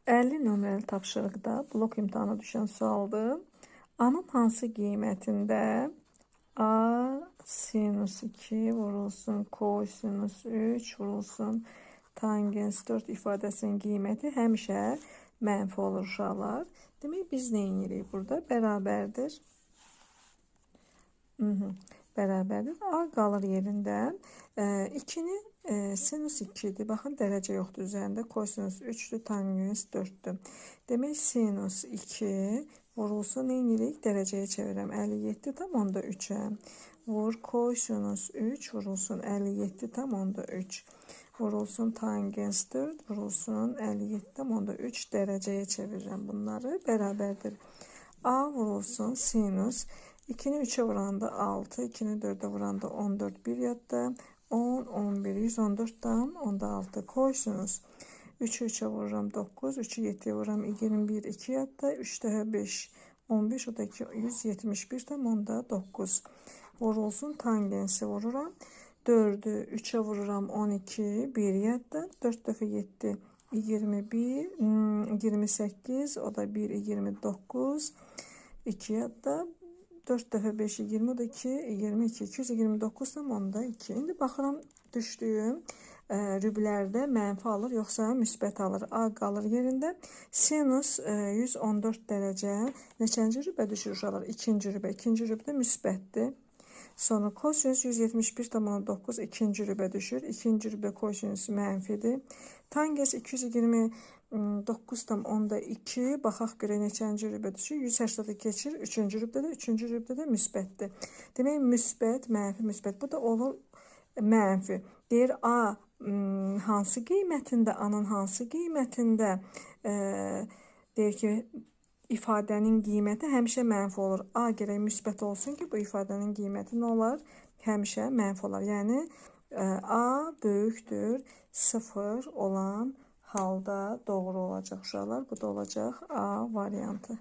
50 nömrəli tapşırıqda blok imtahanı düşən sualdır. A'nın hansı qiymətində A sinus 2 vurulsun kosinus 3 vurulsun tangens 4 ifadəsinin qiyməti həmişə mənfi olur uşaqlar. Demək biz nə edirik burada? Bərabərdir. Bərabərdir. A qalır yerində. 2-ni sinus 2'dir. Baxın dərəcə yoxdur üzərində. Kosinus 3'dür. Tangens 4'dür. Demək sinus 2 vurulsun nə edirik? Dərəcəyə çevirəm. 57 tam onda 3'ə. Vur kosinus 3 vurulsun 57 tam onda 3. Vurulsun tangens 4 vurulsun 57 tam onda 3 dərəcəyə çevirirəm bunları. Bərabərdir. A vurulsun sinus 2'ni 3'e vuranda 6, 2'ni 4'e vuranda 14, 1 yadda 10, 11, 114 tam onda 6 kosinus 3'ü 3'e vururam 9, 3'ü 7'ye vururam 21, 2 yadda 3 daha 5, 15, o da 2, 171 tam onda 9 vurulsun tangensi vururam 4'ü 3'e vururam 12, 1 yadda 4 defa 7, 21, 28, o da 1, 29, 2 yadda 4 dəfə 5 20 o da 2 22 229 tam onda 2. İndi baxıram düşdüyüm rüblərdə mənfi alır yoxsa müsbət alır. A qalır yerində. Sinus 114 dərəcə neçənci rübə düşür uşaqlar? İkinci rübə. İkinci rübdə müsbətdir. Sonra kosinüs 171,9 ikinci rübə düşür. İkinci rübə kosinüs mənfidir. Tangens 229 tam onda 2. Baxaq görə neçənci rübə düşür? 180'i keçir. Üçüncü rübdə də müsbətdir. Demək müsbət, mənfi, müsbət. Bu da olur mənfi. Deyir A hansı qiymətində, A'nın hansı qiymətində deyir ki ifadənin qiyməti həmişə mənfi olur. A gərək müsbət olsun ki bu ifadənin qiyməti nə olar? Həmişə mənfi olar. Yəni A böyükdür 0 olan halda doğru olacaq uşaqlar. Bu da olacaq A variantı.